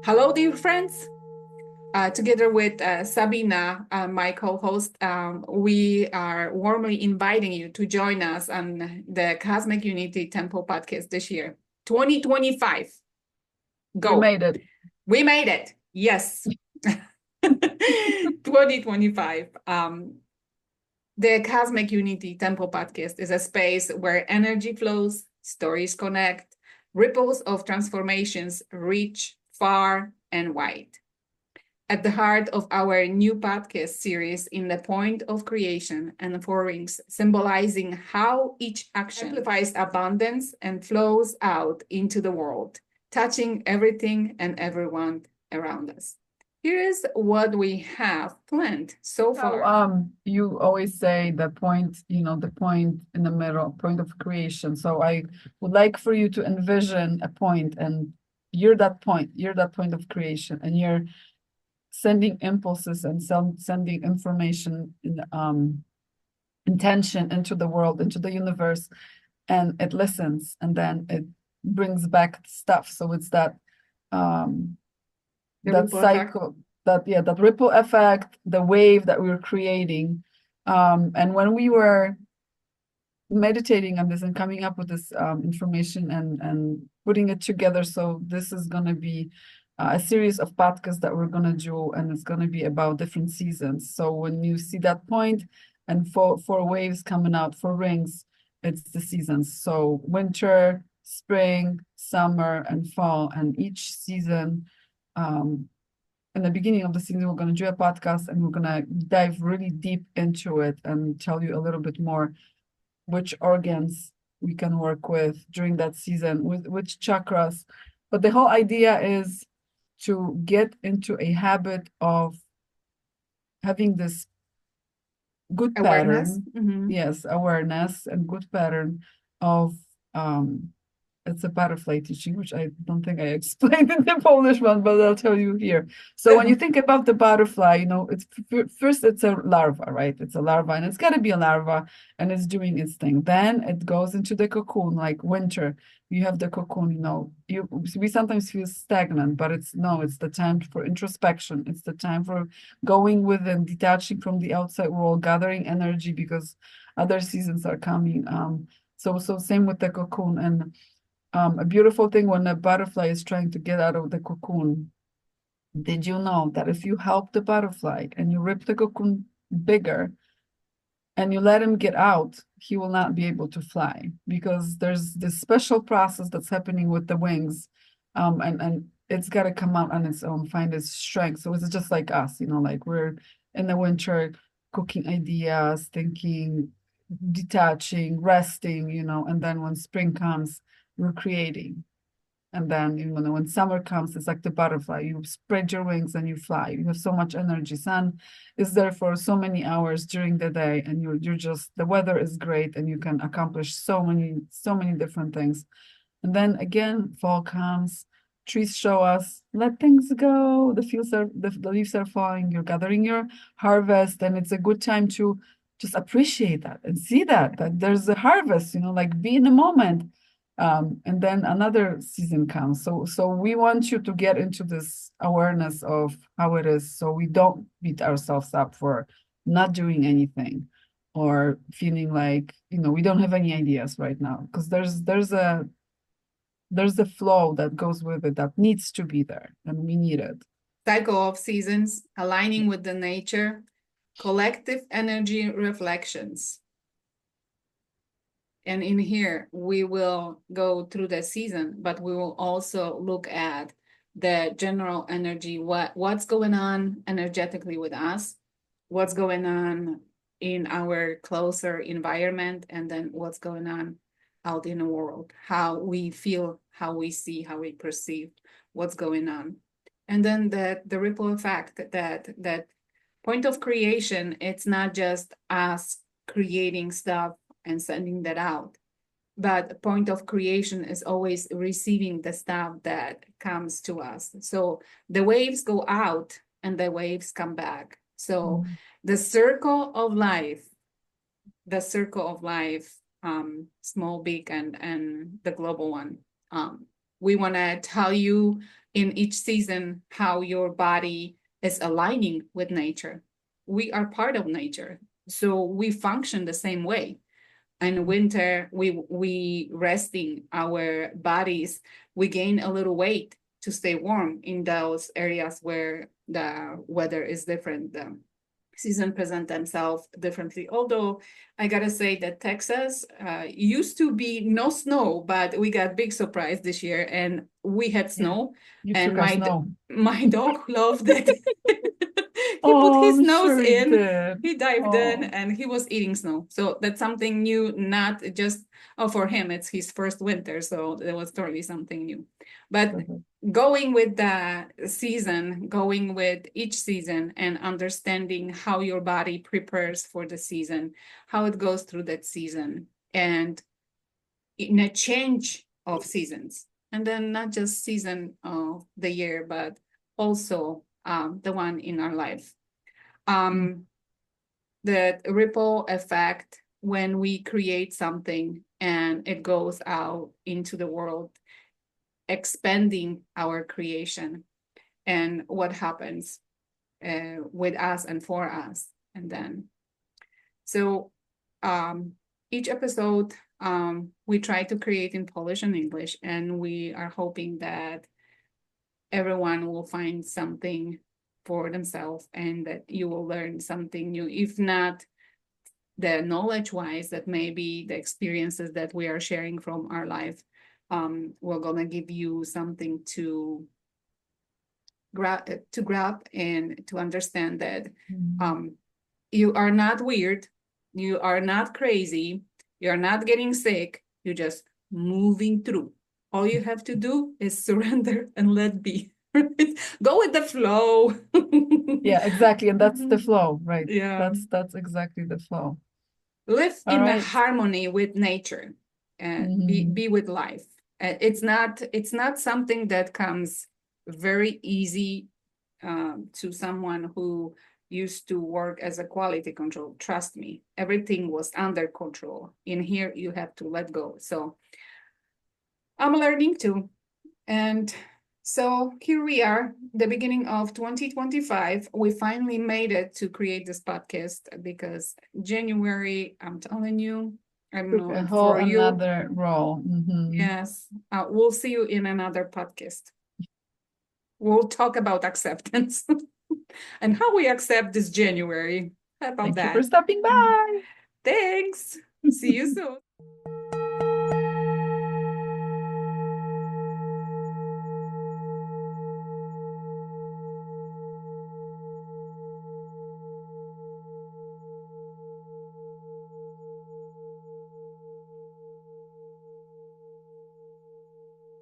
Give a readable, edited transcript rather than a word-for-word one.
Hello, dear friends. Together with Sabina, my co-host, we are warmly inviting you to join us on the Cosmic Unity Temple podcast this year, 2025. We Go. made it. We made it. Yes. 2025. The Cosmic Unity Temple podcast is a space where energy flows, stories connect, ripples of transformations reach far and wide. At the heart of our new podcast series, in the point of creation and four rings, symbolizing how each action amplifies abundance and flows out into the world, touching everything and everyone around us. Here is what we have planned so So, far. you always say the point, the point in the middle, point of creation. So I would like for you to envision a point, and you're that point of creation, and you're sending impulses and sending information intention into the world, into the universe, and it listens, and then it brings back stuff. So it's um The that ripple effect. cycle, that ripple effect, the wave that we were creating. And when we were meditating on this and coming up with this information and putting it together, so this is going to be a series of podcasts that we're going to do, and it's going to be about different seasons. So when you see that point and four waves coming out, four rings, it's the seasons. So winter, spring, summer, and fall, and each season, in the beginning of the season, we're going to do a podcast, and we're going to dive really deep into it and tell you a little bit more which organs we can work with during that season, with which chakras. But the whole idea is to get into a habit of having this good Awareness. pattern, Mhm. yes, awareness and good pattern of it's a butterfly teaching, which I don't think I explained in the Polish one, but I'll tell you here. So when you think about the butterfly, it's first it's a larva, right? It's a larva, and it's got to be a larva, and it's doing its thing. Then it goes into the cocoon, like winter. You have the cocoon, we sometimes feel stagnant, but it's the time for introspection. It's the time for going within, detaching from the outside world, gathering energy because other seasons are coming. So same with the cocoon. And a beautiful thing when a butterfly is trying to get out of the cocoon. Did you know that if you help the butterfly and you rip the cocoon bigger and you let him get out, he will not be able to fly because there's this special process that's happening with the wings, and it's got to come out on its own, find its strength. So it's just like us, like we're in the winter cooking ideas, thinking, detaching, resting, and then when spring comes, we're creating. And then, when summer comes, it's like the butterfly. You spread your wings and you fly. You have so much energy. Sun is there for so many hours during the day, and you're just the weather is great, and you can accomplish so many different things. And then again, fall comes. Trees show us, let things go. The leaves are falling. You're gathering your harvest, and it's a good time to just appreciate that and see that there's a harvest. Like be in the moment, and then another season comes. So we want you to get into this awareness of how it is, so we don't beat ourselves up for not doing anything or feeling like we don't have any ideas right now, because there's a flow that goes with it that needs to be there, and we need it. Cycle of seasons, aligning with the nature, collective energy reflections. And in here, we will go through the season, but we will also look at the general energy, what's going on energetically with us, what's going on in our closer environment, and then what's going on out in the world, how we feel, how we see, how we perceive what's going on. And then the ripple effect, that point of creation, it's not just us creating stuff and sending that out, but point of creation is always receiving the stuff that comes to us. So the waves go out and the waves come back. So Mhm. the circle of life, the circle of life, small, big, and the global one, We want to tell you in each season how your body is aligning with nature. We are part of nature, so we function the same way. In winter, we resting our bodies. We gain a little weight to stay warm in those areas where the weather is different. The season present themselves differently. Although I gotta say that Texas used to be no snow, but we got big surprise this year, and we had Yeah. snow, You and took us no. my dog loved it. He put Oh, his I'm nose sure he in, did. he dived in, Oh, and he was eating snow. So that's something new, not just, oh, for him, it's his first winter. So that was totally something new. But perfect. going with the season, going with each season and understanding how your body prepares for the season, how it goes through that season, and in a change of seasons. And then not just season of the year, but also the one in our life. Mm, um, the ripple effect when we create something and it goes out into the world, expanding our creation and what happens with us and for us. And then, so each episode we try to create in Polish and English, and we are hoping that everyone will find something for themselves and that you will learn something new. If not the knowledge wise, that maybe the experiences that we are sharing from our life, we're gonna give you something to grab and to understand that mm. um, you are not weird, you are not crazy, you're not getting sick, you're just moving through. All you have to do is surrender and let be. Go with the flow. Yeah, exactly. And that's the flow, right? Yeah. That's exactly the flow. Live All in a right. harmony with nature and Mm-hmm. be with life. It's not something that comes very easy to someone who used to work as a quality control. Trust me, everything was under control. In here, you have to let go. So I'm learning too. And so here we are, the beginning of 2025. We finally made it to create this podcast because January, I'm telling you, I don't Took know, a and whole for you, another role. Mm-hmm. yes, we'll see you in another podcast. We'll talk about acceptance and how we accept this January. How about Thank you for that? stopping by. Thanks. See you soon.